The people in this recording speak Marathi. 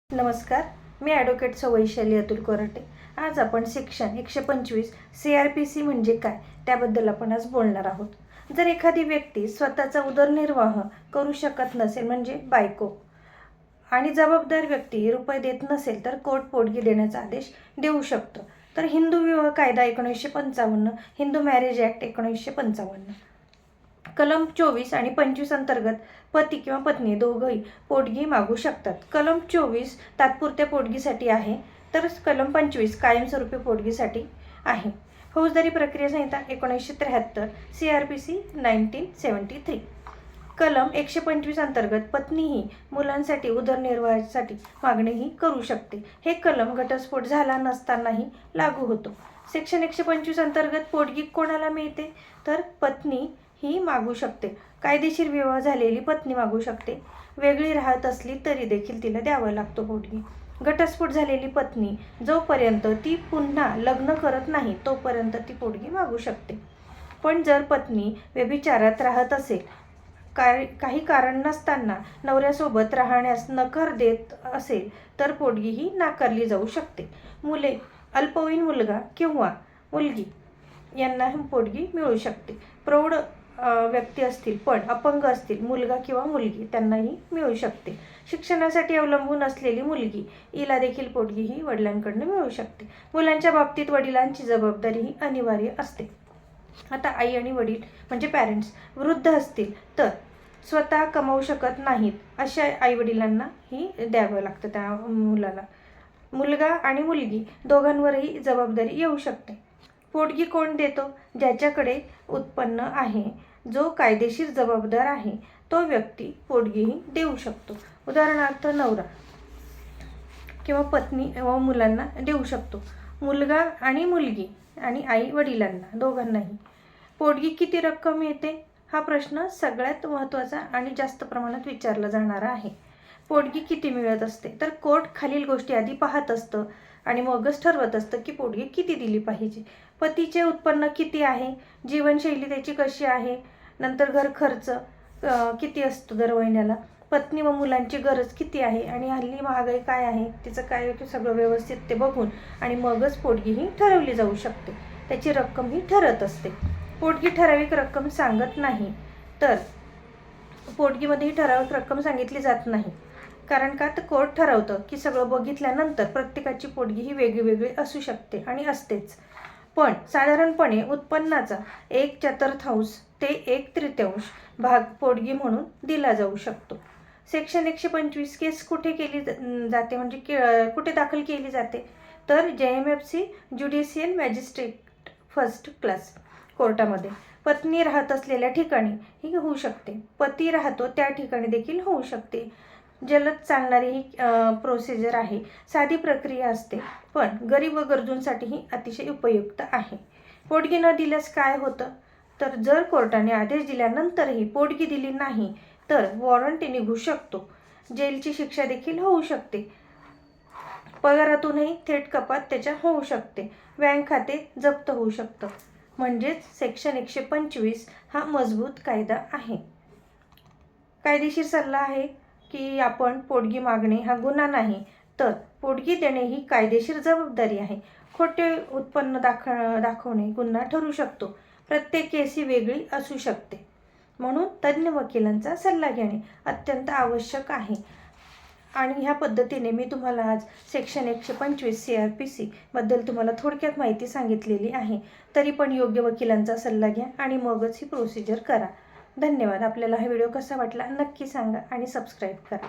नमस्कार, मी ॲडव्होकेट सौ वैशाली अतुल कोराटे। आज आपण सेक्शन 125 CRPC म्हणजे काय त्याबद्दल आपण आज बोलणार आहोत। जर एखादी व्यक्ती स्वतःचा उदरनिर्वाह करू शकत नसेल म्हणजे बायको आणि जबाबदार व्यक्ती रुपये देत नसेल तर कोर्ट पोटगी देण्याचा आदेश देऊ शकतो। तर हिंदू विवाह कायदा 1955, हिंदू मॅरेज ॲक्ट 1955, कलम 24 आणि 25 अंतर्गत पती किंवा पत्नी दोघंही पोटगी मागू शकतात। कलम 24 तात्पुरत्या पोटगीसाठी आहे, तर कलम 25 कायमस्वरूपी पोटगीसाठी आहे। फौजदारी प्रक्रिया संहिता 1973, CRPC 1973, कलम 125 अंतर्गत पत्नीही मुलांसाठी उदरनिर्वाहासाठी मागणीही करू शकते। हे कलम घटस्फोट झाला नसतानाही लागू होतो। सेक्शन 125 अंतर्गत पोटगी कोणाला मिळते तर पत्नी ही मागू शकते। कायदेशीर विवाह झालेली पत्नी मागू शकते, वेगळी राहत असली तरी देखील तिला द्यावा लागतो पोटगी। घटस्फोट झालेली पत्नी जोपर्यंत ती पुन्हा लग्न करत नाही तोपर्यंत ती पोटगी मागू शकते। पण जर पत्नी व्यभिचारात राहत असेल, काही कारण नसताना नवऱ्यासोबत राहण्यास नकार देत असेल तर पोटगी ही नाकारली जाऊ शकते। मुले, अल्पवयीन मुलगा किंवा मुलगी यांना पोटगी मिळू शकते। प्रौढ व्यक्ती असतील पण अपंग असतील मुलगा किंवा मुलगी त्यांनाही मिळू शकते। शिक्षणासाठी अवलंबून असलेली मुलगी हिला देखील पोटगी ही वडिलांकडून मिळू शकते। मुलांच्या बाबतीत वडिलांची जबाबदारी ही अनिवार्य असते। आता आई आणि वडील म्हणजे पॅरेंट्स वृद्ध असतील तर स्वतः कमावू शकत नाहीत अशा आई वडिलांना ही द्यावं लागतं त्या मुलाला। मुलगा आणि मुलगी दोघांवरही जबाबदारी येऊ शकते। पोटगी कोण देतो? ज्याच्याकडे उत्पन्न आहे, जो कायदेशीर जबाबदार आहे तो व्यक्ती पोटगीही देऊ शकतो। उदाहरणार्थ नवरा किंवा पत्नी व मुलांना देऊ शकतो। मुलगा आणि मुलगी आणि आई वडिलांना दोघांनाही पोटगी किती रक्कम मिळते हा प्रश्न सगळ्यात महत्त्वाचा आणि जास्त प्रमाणात विचारला जाणारा आहे। पोटगी किती मिळत असते तर कोर्ट खालील गोष्टी आधी पाहत असतं आणि मगच ठरवत असतं की पोटगी किती दिली पाहिजे। पतीचे उत्पन्न किती आहे, जीवनशैली त्याची कशी आहे, नंतर घर खर्च किती असतो दर महिन्याला, पत्नी व मुलांची गरज किती आहे आणि हल्ली महागाई काय आहे तिचं काय सगळं व्यवस्थित ते बघून आणि मगच पोटगी ही ठरवली जाऊ शकते। त्याची रक्कम ही ठरत असते। पोटगी ठराविक रक्कम सांगत नाही तर पोटगीमध्ये ही ठराविक रक्कम सांगितली जात नाही, कारण का तर कोर्ट ठरवतं की सगळं बघितल्यानंतर प्रत्येकाची पोटगी ही वेगळी असू शकते आणि असतेच। पण साधारणपणे उत्पन्नाचा 1/4 ते 1/3 भाग पोटगी म्हणून दिला जाऊ शकतो। सेक्शन 125 केस कुठे केली जाते म्हणजे कुठे दाखल केली जाते तर JMFC judicial magistrate first class कोर्टामध्ये। पत्नी राहत असलेल्या ठिकाणी ही होऊ शकते, पती राहतो त्या ठिकाणी देखील होऊ शकते। जलद चालणारी ही प्रोसिजर आहे, साधी प्रक्रिया असते पण गरीब व गरजूंसाठी ही अतिशय उपयुक्त आहे। पोटगी न दिल्यास काय होतं तर जर कोर्टाने आदेश दिल्यानंतरही पोटगी दिली नाही तर वॉरंट निघू शकतो, जेलची शिक्षा देखील होऊ शकते, पगारातूनही थेट कपात त्याच्या होऊ शकते, बँक खाते जप्त होऊ शकतं। म्हणजेच सेक्शन 125 हा मजबूत कायदा आहे। कायदेशीर सल्ला आहे की आपण पोटगी मागणे हा गुन्हा नाही तर पोटगी देणे ही कायदेशीर जबाबदारी आहे। खोटे उत्पन्न दाखवणे गुन्हा ठरू शकतो। प्रत्येक केस ही वेगळी असू शकते, म्हणून तज्ज्ञ वकिलांचा सल्ला घेणे अत्यंत आवश्यक आहे। आणि ह्या पद्धतीने मी तुम्हाला आज सेक्शन 125 CRPC बद्दल तुम्हाला थोडक्यात माहिती सांगितलेली आहे। तरी पण योग्य वकिलांचा सल्ला घ्या आणि मगच ही प्रोसिजर करा। धन्यवाद। आपल्याला हा व्हिडिओ कसा वाटला नक्की सांगा आणि सबस्क्राईब करा।